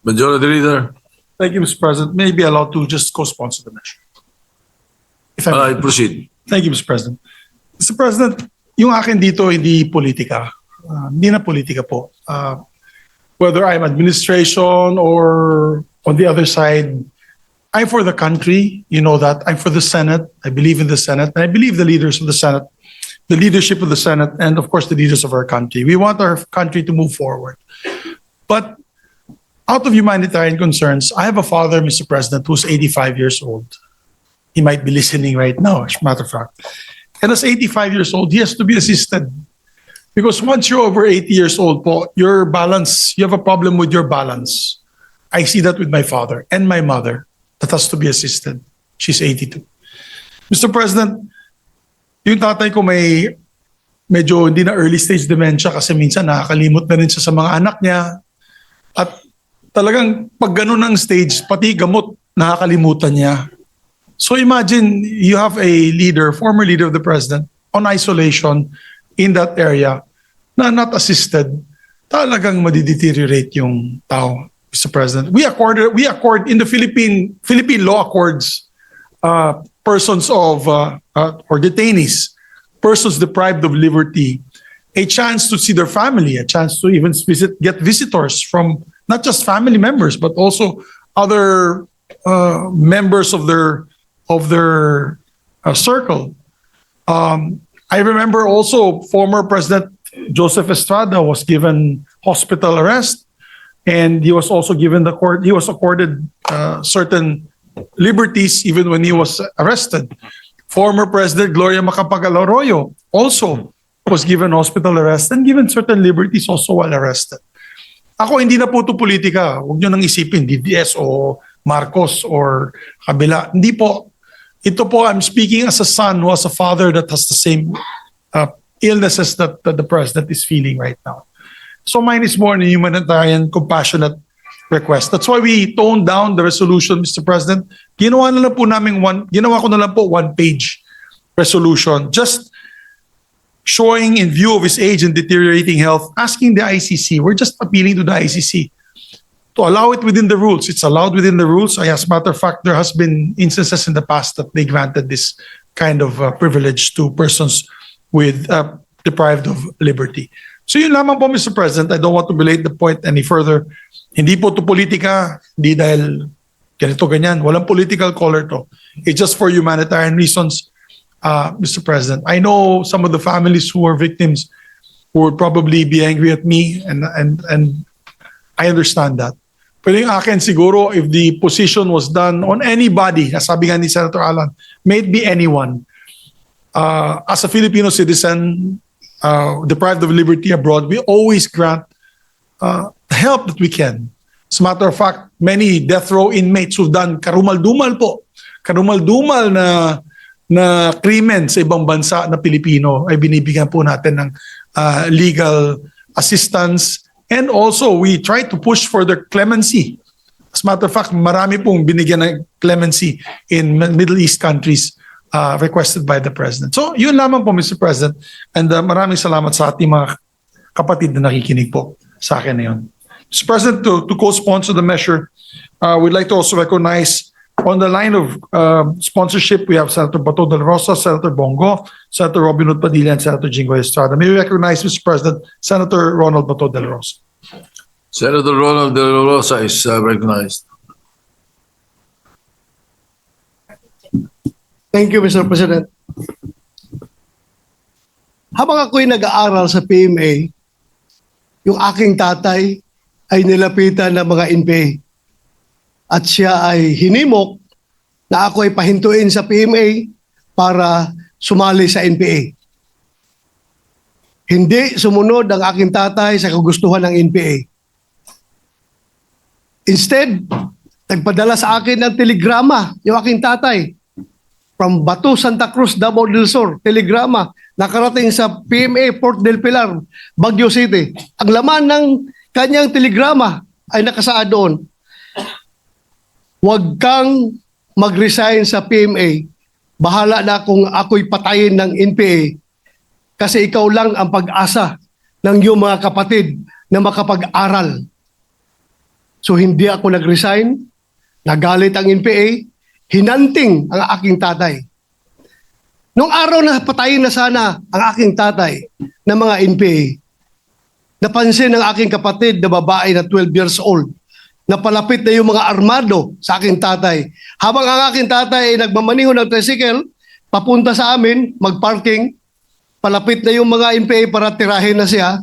Majority Leader, Thank you, Mr. President. May I be allowed to just co-sponsor the measure? If I may. proceed. Thank you, Mr. President. Mr. President, yung akin dito hindi politika. Hindi na politika po. Whether I'm administration or on the other side, I'm for the country. You know that. I'm for the Senate. I believe in the Senate. And I believe the leaders of the Senate, the leadership of the Senate, and of course the leaders of our country. We want our country to move forward. But out of humanitarian concerns, I have a father, Mr. President, who's 85 years old. He might be listening right now, as a matter of fact. And as 85 years old, he has to be assisted. Because once you're over 80 years old, po, your balance, you have a problem with your balance. I see that with my father and my mother that has to be assisted. She's 82. Mr. President, yung tatay ko may medyo hindi na early stage dementia kasi minsan nakakalimot na rin siya sa mga anak niya. At talagang pag ganun ang stage, pati gamot nakakalimutan niya. So imagine you have a leader, former leader of the president, on isolation in that area na not assisted, talagang madideteriorate yung tao, Mr. President. We accord in the Philippine law accords persons of or detainees, persons deprived of liberty, a chance to see their family, a chance to even get visitors from not just family members but also other members of their circle. I remember also former President Joseph Estrada was given hospital arrest, and he was also given he was accorded certain liberties even when he was arrested. Former President Gloria Macapagal Arroyo also was given hospital arrest and given certain liberties also while arrested. Ako, hindi na po ito politika. Huwag nyo nang isipin, DDS o Marcos or kabila. Hindi po. Ito po, I'm speaking as a son who has a father that has the same illnesses that the president is feeling right now. So mine is more an humanitarian, compassionate request. That's why we toned down the resolution, Mr. President. Ginawa ko na lang po one-page resolution, just showing in view of his age and deteriorating health, asking the ICC, we're just appealing to the ICC to allow it within the rules. It's allowed within the rules. As a matter of fact, there has been instances in the past that they granted this kind of privilege to persons with deprived of liberty. So yun lamang po, Mr. President. I don't want to belate the point any further. Hindi po to politika, hindi dahil ganito ganyan. Walang political color to. It's just for humanitarian reasons, Mr. President. I know some of the families who are victims who would probably be angry at me, and I understand that. Pero yung akin siguro, if the position was done on anybody, sabi nga ni Senator Alan, may it be anyone, as a Filipino citizen, deprived of liberty abroad, we always grant help that we can. As a matter of fact, many death row inmates who've done karumal-dumal na krimen sa ibang bansa na Pilipino ay binibigyan po natin ng legal assistance. And also, we try to push for their clemency. As a matter of fact, marami pong binigyan ng clemency in Middle East countries requested by the President. So, yun lamang po, Mr. President. And maraming salamat sa ating mga kapatid na nakikinig po sa akin na yun. Mr. President, to co-sponsor the measure, we'd like to also recognize on the line of sponsorship, we have Senator Bato de la Rosa, Senator Bongo, Senator Robin Hood Padilla, and Senator Jinggoy Estrada. May we recognize, Mr. President, Senator Ronald Bato de la Rosa. Senator Ronald De La Rosa is recognized. Thank you, Mr. President. Habang ako'y nag-aaral sa PMA, yung aking tatay ay nilapitan ng mga NPA. At siya ay hinimok na ako ay pahintuin sa PMA para sumali sa NPA. Hindi sumunod ang aking tatay sa kagustuhan ng NPA. Instead, nagpadala sa akin ng telegrama yung aking tatay. From Bato, Santa Cruz, Davao del Sur, telegrama, nakarating sa PMA, Port del Pilar, Baguio City. Ang laman ng kanyang telegrama ay nakasaad doon, huwag kang mag-resign sa PMA. Bahala na kung ako'y patayin ng NPA kasi ikaw lang ang pag-asa ng iyong mga kapatid na makapag-aral. So hindi ako nag-resign, nagalit ang NPA, hinanting ang aking tatay. Nung araw na patayin na sana ang aking tatay ng mga NPA, napansin ng aking kapatid na babae na 12 years old, na palapit na yung mga armado sa aking tatay. Habang ang aking tatay ay nagmamaniho ng tricycle, papunta sa amin, mag-parking, palapit na yung mga NPA para tirahin na siya,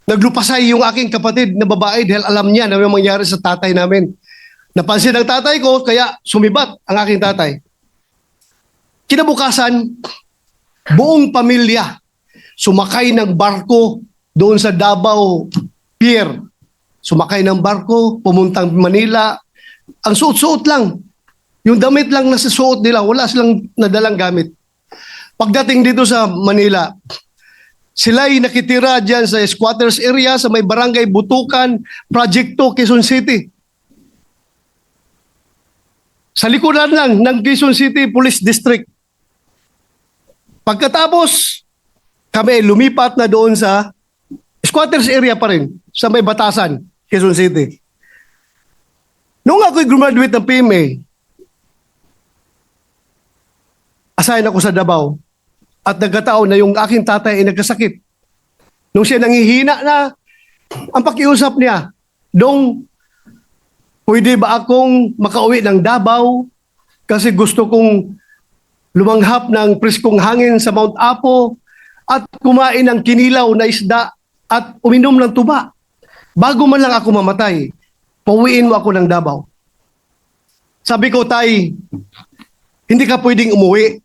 naglupasay yung aking kapatid na babae dahil alam niya na may mangyari sa tatay namin. Napansin ng tatay ko, kaya sumibat ang aking tatay. Kinabukasan, buong pamilya sumakay ng barko doon sa Davao Pier. Sumakay ng barko, pumuntang Manila. Ang suot-suot lang. Yung damit lang na suot nila, wala silang nadalang gamit. Pagdating dito sa Manila, sila'y nakitira dyan sa squatters area sa may barangay Butukan, Project 2, Quezon City. Sa likuran lang ng Quezon City Police District. Pagkatapos, kami lumipat na doon sa squatters area pa rin, sa may Batasan, Quezon City. Noong ako'y graduate ng PMA, assign ako sa Davao at nagkataon na yung aking tatay ay nagkasakit. Nung siya nanghihina na, ang pakiusap niya, Dong, pwede ba akong makauwi ng Davao kasi gusto kong lumanghap ng preskong hangin sa Mount Apo at kumain ng kinilaw na isda at uminom ng tuba. Bago man lang ako mamatay, pauwiin mo ako ng Davao. Sabi ko, Tay, hindi ka pwedeng umuwi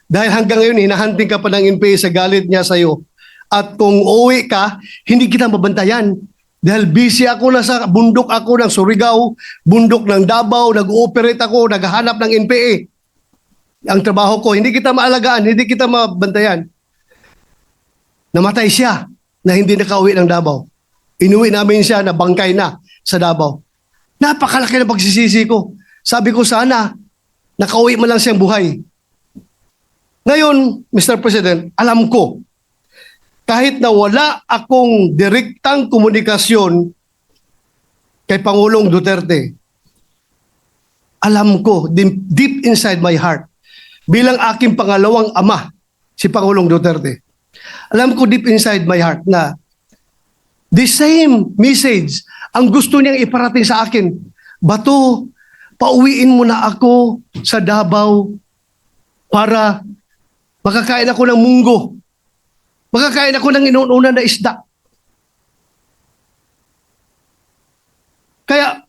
dahil hanggang ngayon hinahanting ka pa ng NPA sa galit niya sa'yo. At kung uuwi ka, hindi kita mabantayan. Dahil busy ako na sa bundok ako ng Surigao, bundok ng Davao, nag-ooperate ako, naghahanap ng NPA. Ang trabaho ko, hindi kita maalagaan, hindi kita mabantayan. Namatay siya na hindi nakauwi ng Davao. Inuwi namin siya na bangkay na sa Davao. Napakalaki na pagsisisi ko. Sabi ko sana, nakauwi man lang siyang buhay. Ngayon, Mr. President, alam ko, kahit na wala akong direktang komunikasyon kay Pangulong Duterte, alam ko, deep inside my heart, bilang aking pangalawang ama, si Pangulong Duterte, alam ko deep inside my heart na the same message ang gusto niyang iparating sa akin. Bato, pauwiin mo na ako sa Davao para makakain ako ng munggo. Makakain ako ng inuuna na isda. Kaya,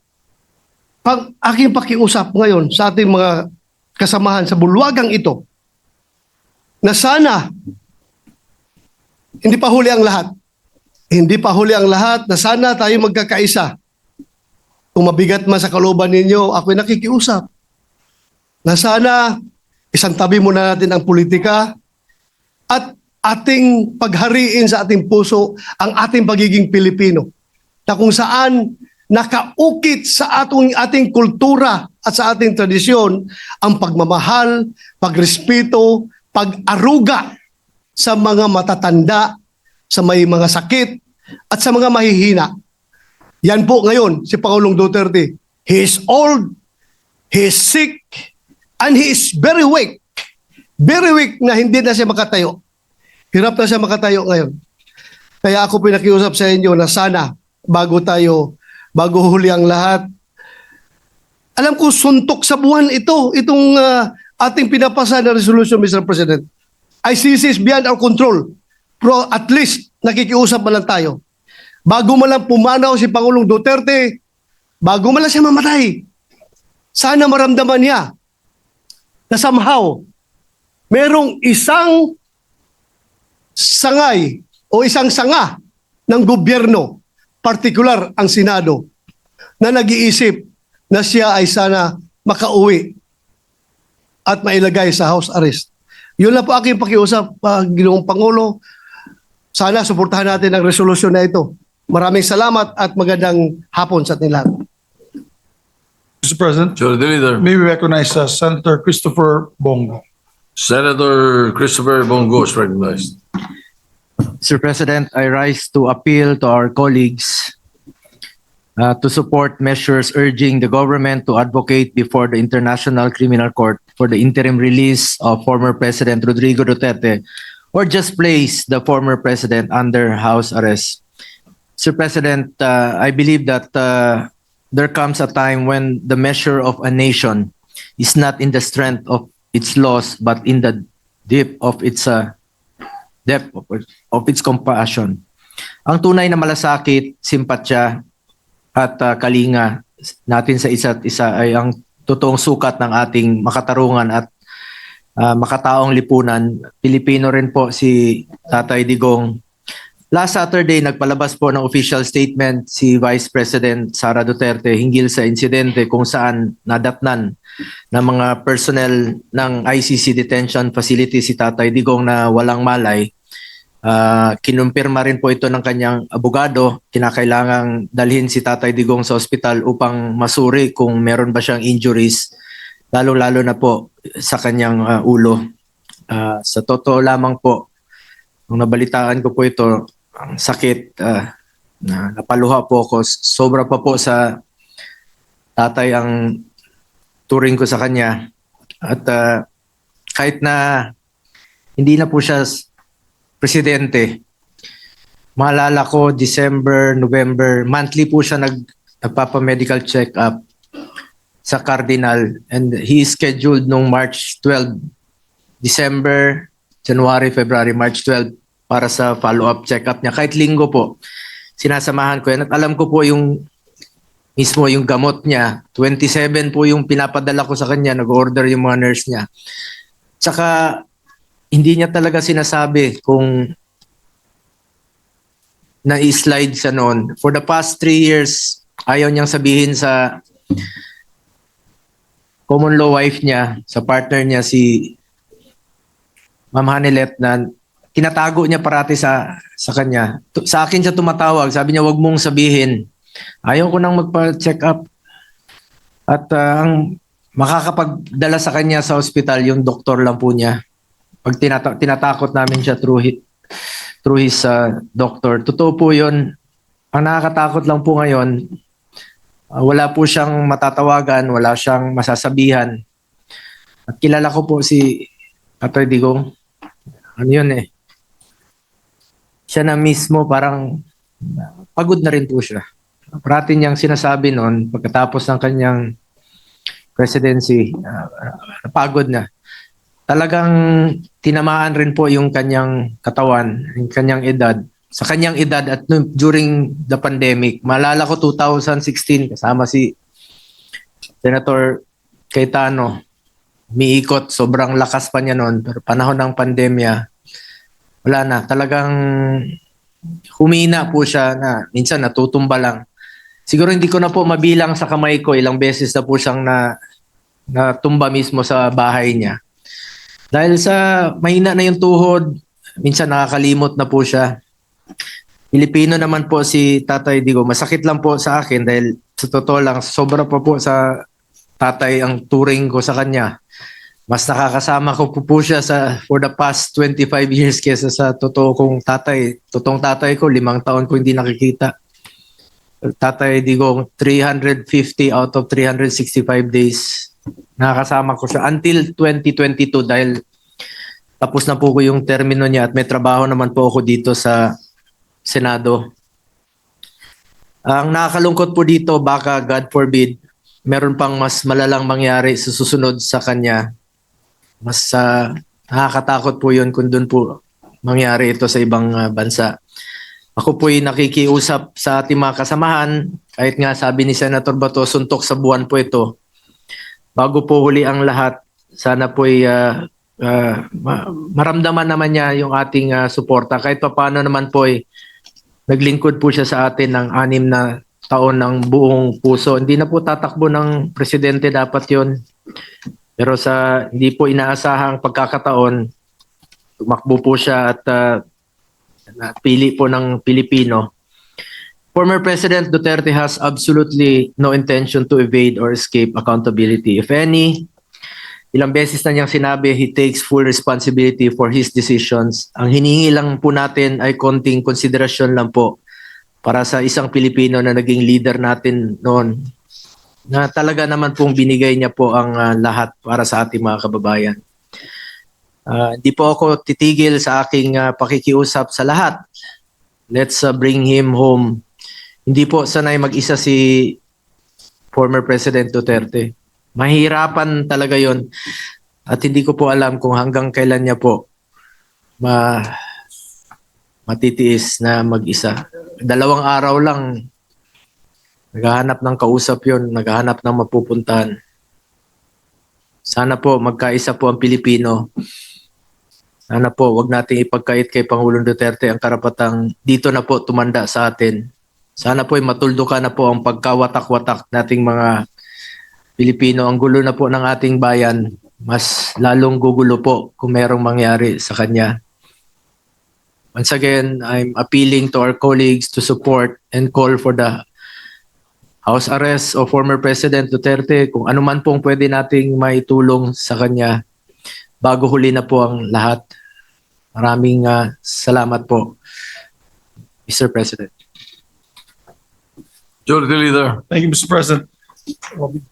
pag aking pakiusap ngayon sa ating mga kasamahan sa bulwagang ito, na sana, hindi pa huli ang lahat. Hindi pa huli ang lahat, na sana tayo magkakaisa. Kung mabigat man sa kalooban ninyo, ako'y nakikiusap. Na sana, isang tabi muna natin ang politika at ating paghariin sa ating puso ang ating pagiging Pilipino. Na kung saan nakaukit sa ating kultura at sa ating tradisyon ang pagmamahal, pagrespeto, pag-aruga sa mga matatanda, sa may mga sakit, at sa mga mahihina. Yan po ngayon si Pangulong Duterte. He is old, he is sick, and he is very weak. Very weak na hindi na siya makatayo. Hirap na siya makatayo ngayon. Kaya ako pinakiusap sa inyo na sana bago huli ang lahat. Alam ko suntok sa buwan itong ating pinapasa na resolution, Mr. President. ICC is beyond our control. Pero at least nakikiusap man lang tayo. Bago man lang pumanaw si Pangulong Duterte, bago man lang siya mamatay, sana maramdaman niya na somehow merong isang sangay o isang sanga ng gobyerno, partikular ang Senado, na nag-iisip na siya ay sana makauwi at mailagay sa house arrest. Yun lang po aking pakiusap, Ginoong Pangulo. Sana suportahan natin ang resolusyon na ito. Maraming salamat at magandang hapon sa ating lahat. Mr. President, Sure, the leader. may we recognize Senator Christopher Bongo. Senator Christopher Bongo is recognized. Mr. President, I rise to appeal to our colleagues to support measures urging the government to advocate before the International Criminal Court for the interim release of former President Rodrigo Duterte or just place the former president under house arrest. Sir President, I believe that there comes a time when the measure of a nation is not in the strength of its laws but in the depth of its compassion. Ang tunay na malasakit, simpatya at kalinga natin sa isa't isa ay ang totoong sukat ng ating makatarungan at makataong lipunan. Pilipino rin po si Tatay Digong. Last Saturday, nagpalabas po ng official statement si Vice President Sara Duterte hinggil sa insidente kung saan nadatnan ng mga personnel ng ICC detention facility si Tatay Digong na walang malay. Kinumpirma rin po ito ng kanyang abogado. Kinakailangang dalhin si Tatay Digong sa ospital upang masuri kung meron ba siyang injuries, lalo-lalo na po sa kanyang ulo. Sa totoo lamang po, nung nabalitaan ko po ito, ang sakit, na napaluha po ako. Sobra pa po sa tatay ang turing ko sa kanya. At kahit na hindi na po siya presidente, maalala ko December, November, monthly po siya nagpapa-medical check-up sa Cardinal, and he is scheduled nung March 12, December, January, February, March 12 para sa follow-up check-up niya. Kahit linggo po, sinasamahan ko yan. At alam ko po yung mismo yung gamot niya. 27 po yung pinapadala ko sa kanya. Nag-order yung mga nurse niya. Tsaka, hindi niya talaga sinasabi kung na-slide siya noon. For the past 3 years, ayaw niyang sabihin sa common law wife niya, sa partner niya, si Ma'am Hanilet, na tinatago niya parati sa kanya. Sa akin siya tumatawag. Sabi niya, wag mong sabihin. Ayaw ko nang magpa-check up. At ang makakapagdala sa kanya sa ospital, yung doktor lang po niya. Pag tinatakot namin siya through his doctor. Totoo po yun. Ang nakakatakot lang po ngayon, wala po siyang matatawagan, wala siyang masasabihan. At kilala ko po si Tatay Digong. Ano yun eh. Siya na mismo parang pagod na rin po siya. Parati niyang sinasabi noon pagkatapos ng kanyang presidency, napagod na. Talagang tinamaan rin po yung kanyang katawan, yung kanyang edad. Sa kanyang edad at during the pandemic, maalala ko 2016 kasama si Senator Cayetano. Umiikot, sobrang lakas pa niya noon. Pero panahon ng pandemya, wala na. Talagang humina po siya na minsan natutumba lang. Siguro hindi ko na po mabilang sa kamay ko. Ilang beses na po siyang natumba mismo sa bahay niya. Dahil sa mahina na yung tuhod, minsan nakakalimot na po siya. Pilipino naman po si Tatay Digong. Masakit lang po sa akin dahil sa totoo lang, sobra pa po sa tatay ang turing ko sa kanya. Mas nakakasama ko po siya for the past 25 years kesa sa totoo kong tatay. Totoong tatay ko, 5 taon ko hindi nakikita. Tatay Digong, 350 out of 365 days. Nakakasama ko siya until 2022 dahil tapos na po ko yung termino niya at may trabaho naman po ako dito sa Senado. Ang nakakalungkot po dito, baka God forbid, meron pang mas malalang mangyari sa susunod sa kanya. Mas nakakatakot po yun kung doon po mangyari ito sa ibang bansa. Ako po'y nakikiusap sa ating mga kasamahan, kahit nga sabi ni Senator Bato, suntok sa buwan po ito. Bago po huli ang lahat, sana po'y maramdaman naman niya yung ating suporta. Kahit pa paano naman po'y naglingkod po siya sa atin ng 6 na taon ng buong puso. Hindi na po tatakbo ng presidente dapat yon. Pero sa hindi po inaasahang pagkakataon, tumakbo po siya at napili po ng Pilipino. Former President Duterte has absolutely no intention to evade or escape accountability. If any, ilang beses na niyang sinabi, he takes full responsibility for his decisions. Ang hinihingi lang po natin ay konting konsiderasyon lang po para sa isang Pilipino na naging leader natin noon, na talaga naman pong binigay niya po ang lahat para sa ating mga kababayan. Hindi po ako titigil sa aking pakikiusap sa lahat. Let's bring him home. Hindi po sanay mag-isa si former President Duterte. Mahirapan talaga yon. At hindi ko po alam kung hanggang kailan niya po matitiis na mag-isa. 2 araw lang, naghahanap ng kausap yon, naghahanap ng mapupuntahan. Sana po magkaisa po ang Pilipino. Sana po wag nating ipagkait kay Pangulong Duterte ang karapatang dito na po tumanda sa atin. Sana po matuldukan na po ang pagkawatak-watak nating mga Pilipino. Ang gulo na po ng ating bayan, mas lalong gugulo po kung merong mangyari sa kanya. Once again, I'm appealing to our colleagues to support and call for the house arrest of former President Duterte. Kung ano man pong pwede nating maitulong sa kanya bago huli na po ang lahat. Maraming salamat po, Mr. President. Majority Leader. Thank you, Mr. President. Robin.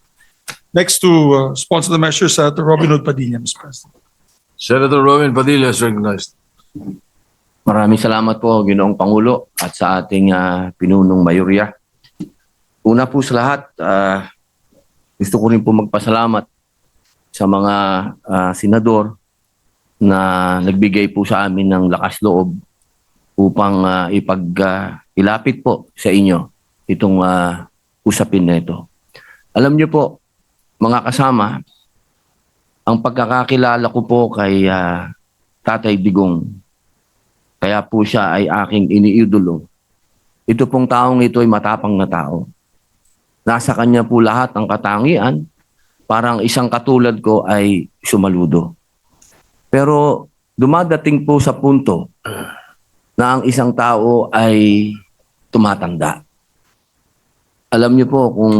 Next to sponsor the measure, Senator Robin Hood Padilla, Mr. President. Senator Robin Padilla is recognized. Maraming salamat po, Ginoong Pangulo, at sa ating pinunong mayorya. Una po sa lahat, gusto ko rin po magpasalamat sa mga senador na nagbigay po sa amin ng lakas loob upang ilapit po sa inyo itong usapin na ito. Alam niyo po, mga kasama, ang pagkakakilala ko po kay Tatay Digong, kaya po siya ay aking iniidolo. Ito pong taong ito ay matapang na tao. Nasa kanya po lahat ng katangian, parang isang katulad ko ay sumaludo. Pero dumadating po sa punto na ang isang tao ay tumatanda. Alam niyo po, kung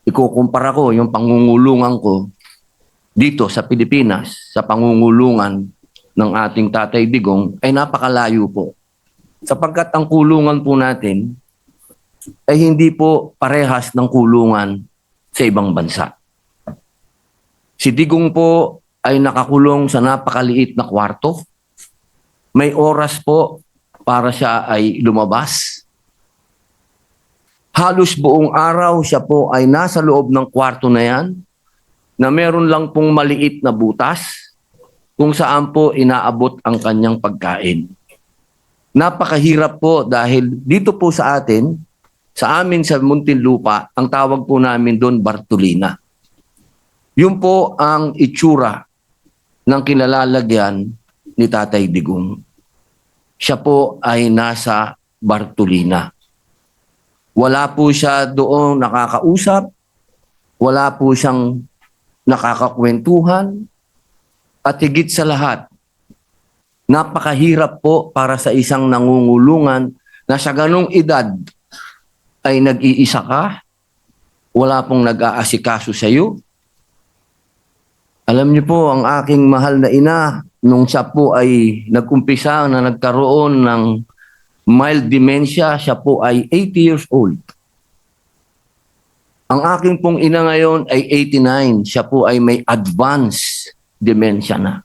ikukumpara ko yung pangungulungan ko dito sa Pilipinas, sa pangungulungan ng ating Tatay Digong, ay napakalayo po. Sapagkat ang kulungan po natin ay hindi po parehas ng kulungan sa ibang bansa. Si Digong po ay nakakulong sa napakaliit na kwarto. May oras po para siya ay lumabas. Halos buong araw siya po ay nasa loob ng kwarto na yan, na meron lang pong maliit na butas kung saan po inaabot ang kanyang pagkain. Napakahirap po dahil dito po sa atin, sa amin sa Muntinlupa, ang tawag po namin doon Bartolina. Yun po ang itsura ng kilalalagyan ni Tatay Digong. Siya po ay nasa Bartolina. Wala po siya doon nakakausap, wala po siyang nakakakwentuhan, at higit sa lahat, napakahirap po para sa isang nangungulungan na sa ganong edad ay nag-iisa ka, wala pong nag-aasikaso sa iyo. Alam niyo po, ang aking mahal na ina, nung siya po ay nag-umpisa na nagkaroon ng mild dementia, siya po ay 80 years old. Ang aking pong ina ngayon ay 89, siya po ay may advanced dementia na.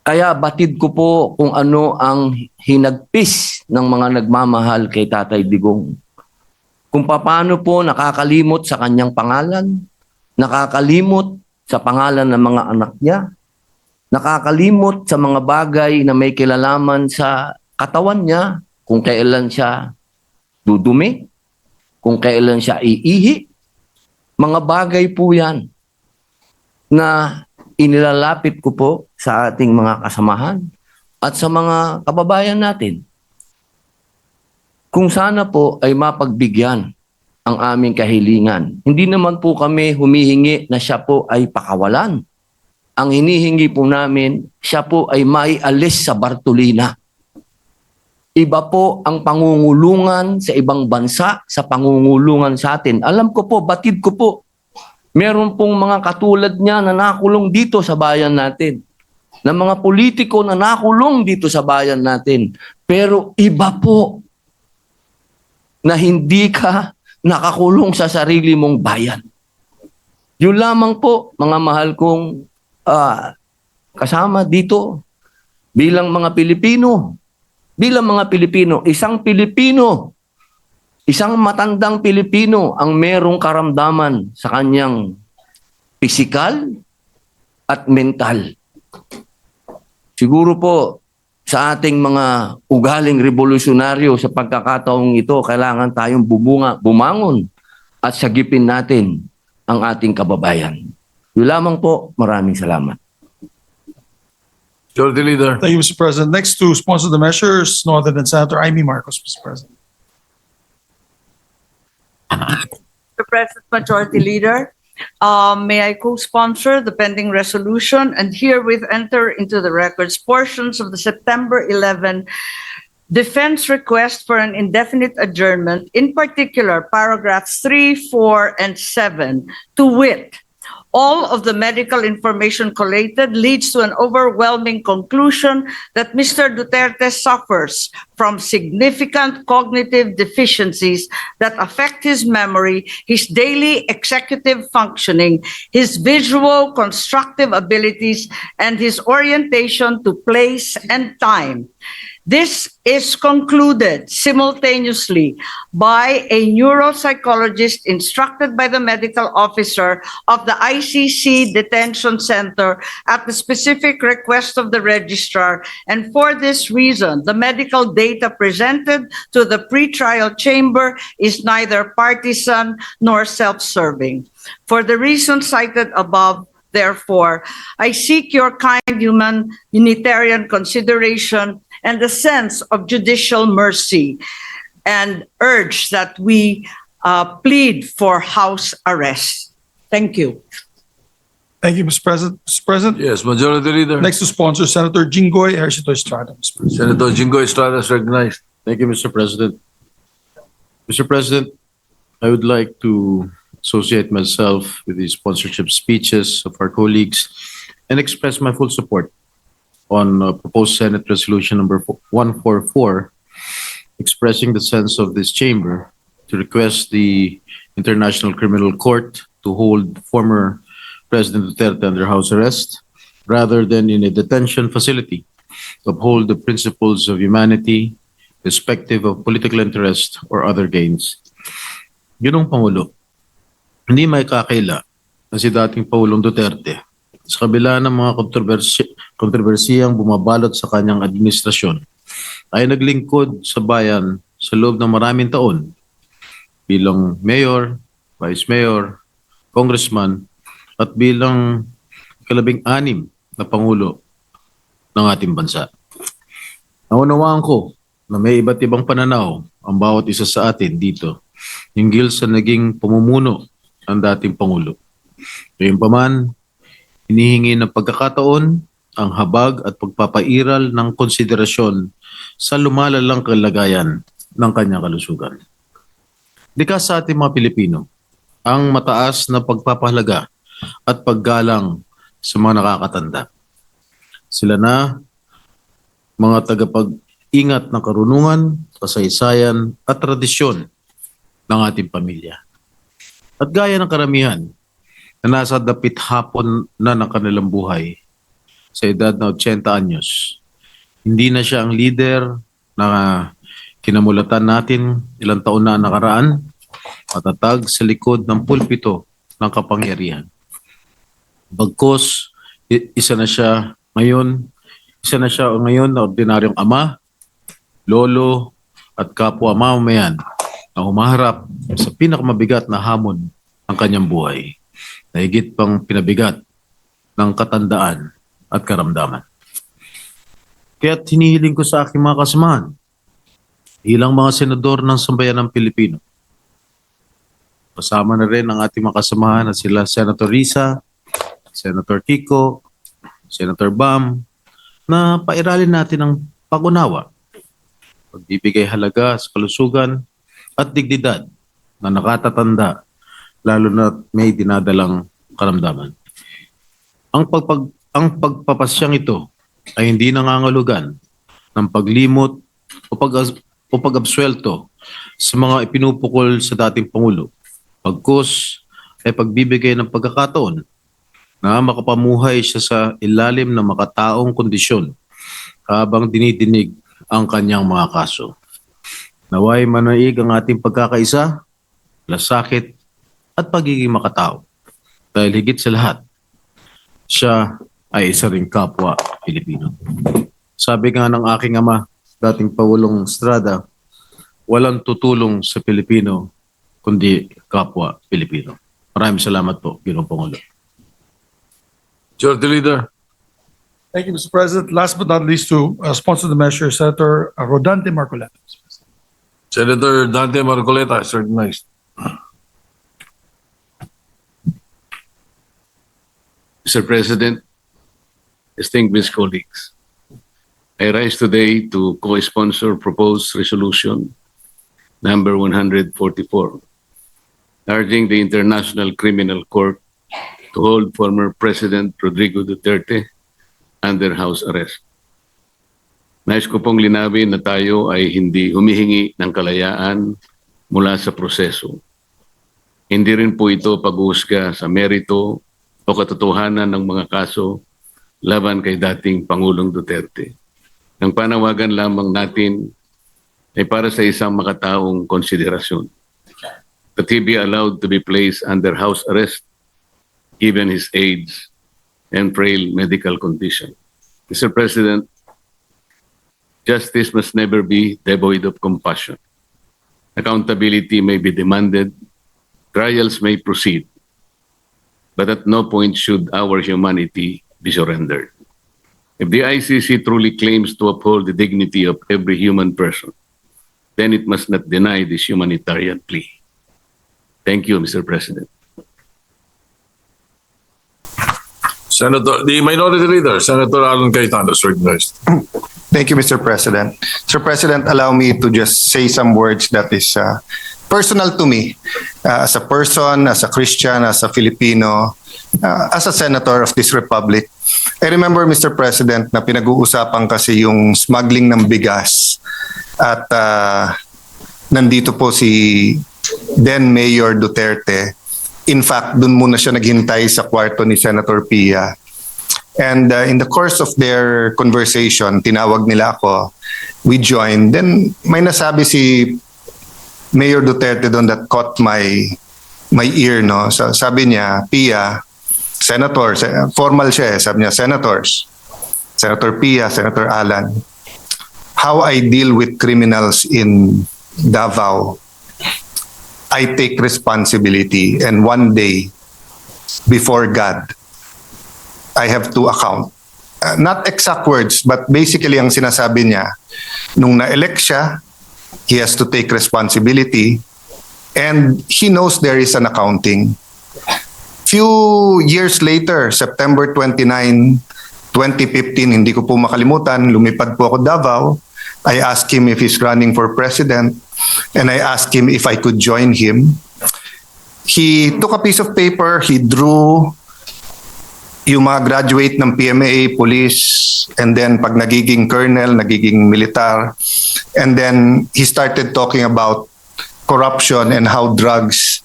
Kaya batid ko po kung ano ang hinagpis ng mga nagmamahal kay Tatay Digong. Kung paano po nakakalimot sa kanyang pangalan, nakakalimot sa pangalan ng mga anak niya, nakakalimot sa mga bagay na may kilalaman sa katawan niya, kung kailan siya dudumi, kung kailan siya iihi. Mga bagay po yan na inilalapit ko po sa ating mga kasamahan at sa mga kababayan natin. Kung sana po ay mapagbigyan ang aming kahilingan. Hindi naman po kami humihingi na siya po ay pakawalan. Ang hinihingi po namin, siya po ay maialis sa Bartolina. Iba po ang pangungulungan sa ibang bansa sa pangungulungan sa atin. Alam ko po, batid ko po, meron pong mga katulad niya na nakulong dito sa bayan natin. Na mga politiko na nakulong dito sa bayan natin. Pero iba po na hindi ka nakakulong sa sarili mong bayan. Yun lamang po, mga mahal kong kasama dito bilang mga Pilipino. Bilang mga Pilipino, isang matandang Pilipino ang merong karamdaman sa kanyang pisikal at mental. Siguro po sa ating mga ugaling revolusyonaryo sa pagkakataong ito, kailangan tayong bumangon at sagipin natin ang ating kababayan. Yun lamang po, maraming salamat. Majority Leader. Thank you, Mr. President. Next to sponsor the measures, no other than Senator Amy Marcos, Mr. President. Mr. President, Majority Leader, may I co-sponsor the pending resolution and herewith enter into the records portions of the September 11 defense request for an indefinite adjournment, in particular paragraphs 3, 4, and 7, to wit, all of the medical information collated leads to an overwhelming conclusion that Mr. Duterte suffers from significant cognitive deficiencies that affect his memory, his daily executive functioning, his visual constructive abilities, and his orientation to place and time. This is concluded simultaneously by a neuropsychologist instructed by the medical officer of the ICC Detention Center at the specific request of the registrar. And for this reason, the medical data presented to the pretrial chamber is neither partisan nor self-serving. For the reasons cited above, therefore, I seek your kind humanitarian consideration and a sense of judicial mercy, and urge that we plead for house arrest. Thank you. Thank you, Mr. President. Mr. President, Yes, Majority Leader. next to sponsor Senator Jinggoy Ejercito Estrada, Mr. President. Senator Jingo Estrada is recognized. Thank you, Mr. President. Mr. President, I would like to associate myself with the sponsorship speeches of our colleagues and express my full support on proposed Senate Resolution number 144, expressing the sense of this chamber to request the International Criminal Court to hold former President Duterte under house arrest rather than in a detention facility, to uphold the principles of humanity, irrespective of political interest or other gains. Ginong Pangulo, hindi may kakaila na si dating Pangulong Duterte sa kabila ng mga kontrobersiyang bumabalot sa kanyang administrasyon ay naglingkod sa bayan sa loob ng maraming taon bilang mayor, vice mayor, congressman at bilang kalabing-anim na pangulo ng ating bansa. Naunawaan ko na may iba't ibang pananaw ang bawat isa sa atin dito hinggil sa naging pamumuno ng dating pangulo. Gayunpaman, hinihingi ng pagkakataon ang habag at pagpapairal ng konsiderasyon sa lumalalang kalagayan ng kanyang kalusugan. Likas sa ating mga Pilipino ang mataas na pagpapahalaga at paggalang sa mga nakakatanda. Sila na mga tagapag-ingat ng karunungan, kasaysayan at tradisyon ng ating pamilya. At gaya ng karamihan na nasa dapit hapon na ng kanilang buhay sa edad na 80 anyos. Hindi na siya ang leader na kinamulatan natin ilang taon na nakaraan, matatag sa likod ng pulpito ng kapangyarihan. Bagkus, isa na siya ngayon na ordinaryong ama, lolo at kapwa mamamayan na humaharap sa pinakamabigat na hamon ng kanyang buhay, na higit pang pinabigat ng katandaan at karamdaman. Kaya't hinihiling ko sa aking mga kasamahan, ilang mga senador ng sambayan ng Pilipino, kasama na rin ang ating mga kasamahan na sila Senator Risa, Senator Kiko, Senator Bam, na pairalin natin ang pag-unawa, pagbibigay halaga sa kalusugan at dignidad na nakatatanda, lalo na may dinadalang karamdaman. Ang pagpapasyang ito ay hindi nangangahulugan ng paglimot o pag-absuelto sa mga ipinupukol sa dating Pangulo. Pagkus ay pagbibigay ng pagkakataon na makapamuhay siya sa ilalim ng makataong kondisyon habang dinidinig ang kanyang mga kaso. Naway manaig ang ating pagkakaisa, lasakit at pagiging makatao. Dahil higit sa lahat, siya ay isa ring kapwa Pilipino. Sabi nga ng aking ama, dating Pangulong Estrada, walang tutulong sa Pilipino kundi kapwa Pilipino. Maraming salamat po, Ginoong Pangulo. Majority Leader. Thank you, Mr. President. Last but not least, to sponsor the measure, Senator Rodante Marcoleta. Senator Dante Marcoleta is recognized. Mr. President, distinguished colleagues, I rise today to co-sponsor proposed resolution number 144, urging the International Criminal Court to hold former President Rodrigo Duterte under house arrest. Nais ko pong linawin na tayo ay hindi humihingi ng kalayaan mula sa proseso. Hindi rin po ito pag-uusga sa merito o katotohanan ng mga kaso laban kay dating Pangulong Duterte. Ang panawagan lamang natin ay para sa isang makataong konsiderasyon. That he be allowed to be placed under house arrest given his age and frail medical condition. Mr. President, justice must never be devoid of compassion. Accountability may be demanded, trials may proceed, but at no point should our humanity be surrendered. If the ICC truly claims to uphold the dignity of every human person, then it must not deny this humanitarian plea. Thank you, Mr. President. Senator, the Minority Leader, Senator Alan Cayetano is recognized. Thank you, Mr. President. Mr. President, allow me to just say some words that is personal to me as a person, as a Christian, as a Filipino, as a senator of this republic. I remember, Mr. President, na pinag-uusapan kasi yung smuggling ng bigas at nandito po si then Mayor Duterte. In fact, dun muna siya naghintay sa kwarto ni Senator Pia. And in the course of their conversation, tinawag nila ako, we joined. Then may nasabi si Mayor Duterte doon that caught my ear, no? So, sabi niya, Pia, Senator, formal siya eh, sabi niya, Senators, Senator Pia, Senator Alan, how I deal with criminals in Davao, I take responsibility, and one day, before God, I have to account. Not exact words, but basically ang sinasabi niya, nung na-elect siya, he has to take responsibility, and he knows there is an accounting. Few years later, September 29, 2015, hindi ko po makalimutan, lumipad po ako Davao. I asked him if he's running for president, and I asked him if I could join him. He took a piece of paper, he drew yung mga graduate ng PMA, police, and then pag nagiging colonel, nagiging militar, and then he started talking about corruption and how drugs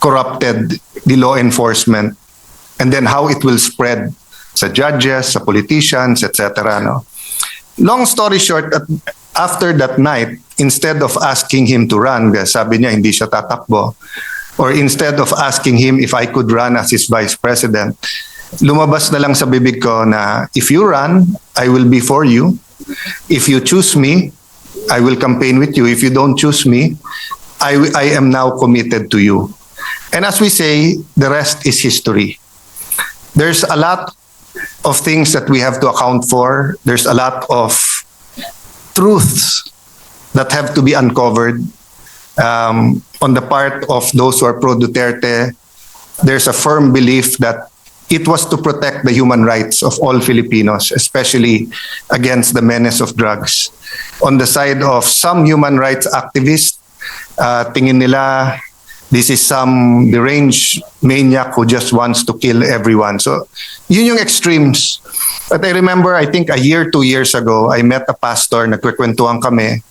corrupted the law enforcement, and then how it will spread sa judges, sa politicians, etc. No? Long story short, after that night, instead of asking him to run, sabi niya hindi siya tatakbo, or instead of asking him if I could run as his vice president, lumabas na lang sa bibig ko na if you run, I will be for you. If you choose me, I will campaign with you. If you don't choose me, I am now committed to you. And as we say, the rest is history. There's a lot of things that we have to account for. There's a lot of truths that have to be uncovered on the part of those who are pro-Duterte. There's a firm belief that it was to protect the human rights of all Filipinos, especially against the menace of drugs. On the side of some human rights activists, tingin nila this is some deranged maniac who just wants to kill everyone. So, yun yung extremes. But I remember, I think a year, 2 years ago, I met a pastor, nagkikwentuhan kami,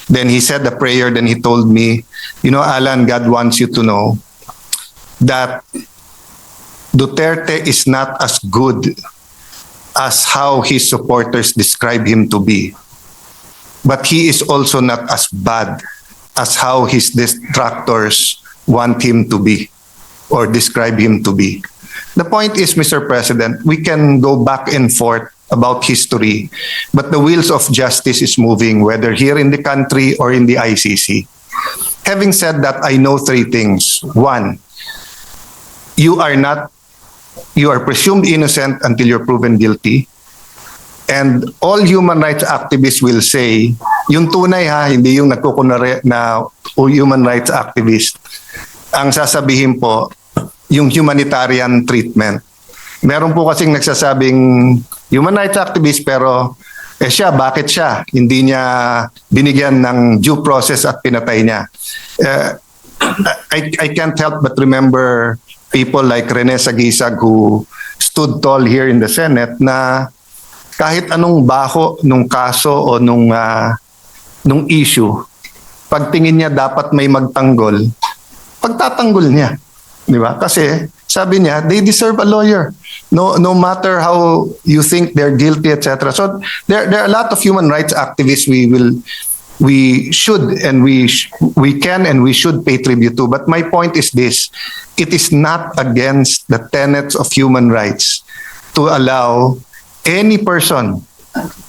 Then he said a prayer, then he told me, you know, Alan, God wants you to know that Duterte is not as good as how his supporters describe him to be. But he is also not as bad as how his detractors want him to be or describe him to be. The point is, Mr. President, we can go back and forth about history, but the wheels of justice is moving, whether here in the country or in the ICC. Having said that, I know three things. One, you are presumed innocent until you're proven guilty. And all human rights activists will say, yung tunay ha, hindi yung nagkukunwari na human rights activist. Ang sasabihin po, yung humanitarian treatment. Meron po kasing nagsasabing human rights activist pero siya, bakit siya? Hindi niya binigyan ng due process at pinatay niya. I can't help but remember people like Rene Sagisag who stood tall here in the Senate na kahit anong baho nung kaso o nung issue, pagtingin niya dapat may magtanggol, pagtatanggol niya. Di ba? Kasi sabi niya, they deserve a lawyer. No matter how you think they're guilty, etc. So there are a lot of human rights activists we should and we can and we should pay tribute to. But my point is this, it is not against the tenets of human rights to allow any person,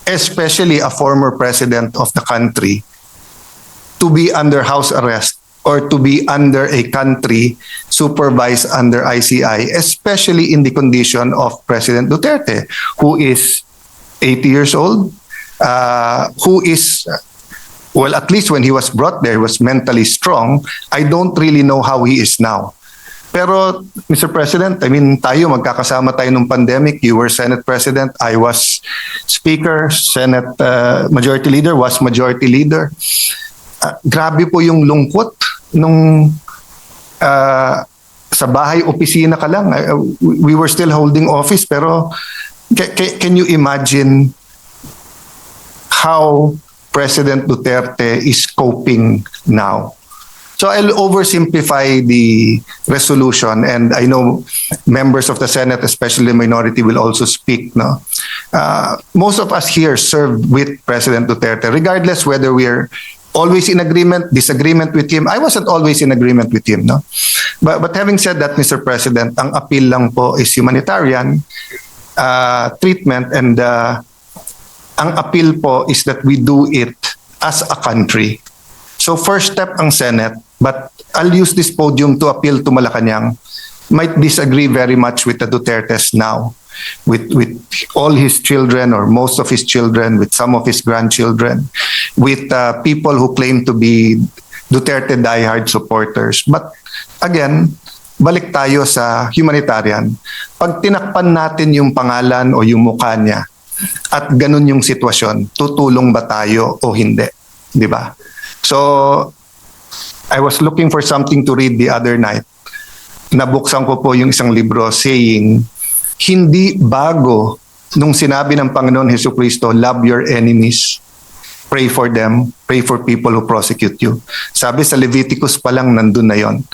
especially a former president of the country, to be under house arrest or to be under a country supervised under ICI, especially in the condition of President Duterte, who is 80 years old, who is, well, at least when he was brought there, was mentally strong. I don't really know how he is now. Pero, Mr. President, I mean, tayo, magkakasama tayo nung pandemic. You were Senate President, I was Speaker, Senate Majority Leader was Majority Leader. Grabe po yung lungkot nung sa bahay, opisina ka lang. We were still holding office, pero can you imagine how President Duterte is coping now? So I'll oversimplify the resolution, and I know members of the Senate, especially the minority, will also speak. No, most of us here served with President Duterte, regardless whether we're always in agreement, disagreement with him. I wasn't always in agreement with him. No, but having said that, Mr. President, ang appeal lang po is humanitarian treatment, and ang appeal po is that we do it as a country. So first step ang Senate, but I'll use this podium to appeal to Malacanang, might disagree very much with the Dutertes now, with all his children or most of his children, with some of his grandchildren, with people who claim to be Duterte diehard supporters. But again, balik tayo sa humanitarian. Pag tinakpan natin yung pangalan o yung mukha niya at ganun yung sitwasyon, tutulong ba tayo o hindi? Di ba? So, I was looking for something to read the other night. Nabuksan ko po yung isang libro saying, hindi bago nung sinabi ng Panginoon Jesucristo, love your enemies, pray for them, pray for people who prosecute you. Sabi sa Leviticus pa lang, nandun na yon.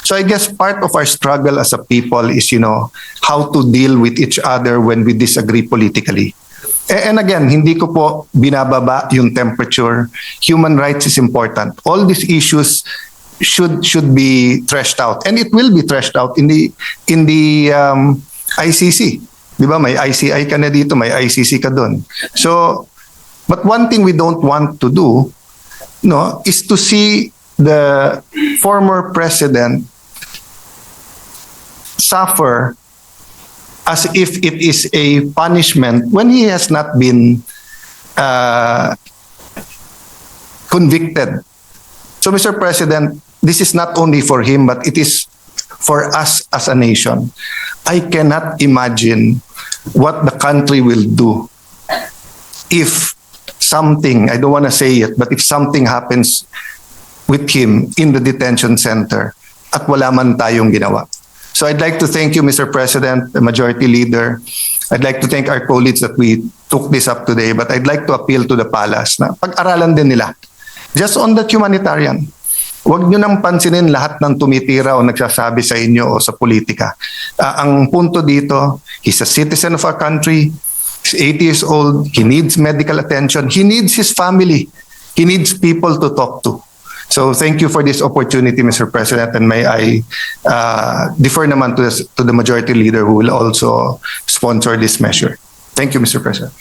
So I guess part of our struggle as a people is, how to deal with each other when we disagree politically. And again, hindi ko po binababa yung temperature. Human rights is important. All these issues should be threshed out, and it will be threshed out in the ICC. Di ba? May ICI ka na dito, may ICC ka doon. So, but one thing we don't want to do, is to see the former president suffer as if it is a punishment when he has not been convicted. So, Mr. President, this is not only for him, but it is for us as a nation. I cannot imagine what the country will do if something, I don't want to say it, but if something happens with him in the detention center at wala man tayong ginawa. So I'd like to thank you, Mr. President, the Majority Leader. I'd like to thank our colleagues that we took this up today, but I'd like to appeal to the palace na pag-aralan din nila just on that humanitarian, huwag nyo nang pansinin lahat ng tumitira o nagsasabi sa inyo o sa politika. Ang punto dito, he's a citizen of our country, he's 80 years old, he needs medical attention, he needs his family, he needs people to talk to. So thank you for this opportunity, Mr. President, and may I defer naman to the Majority Leader who will also sponsor this measure. Thank you, Mr. President.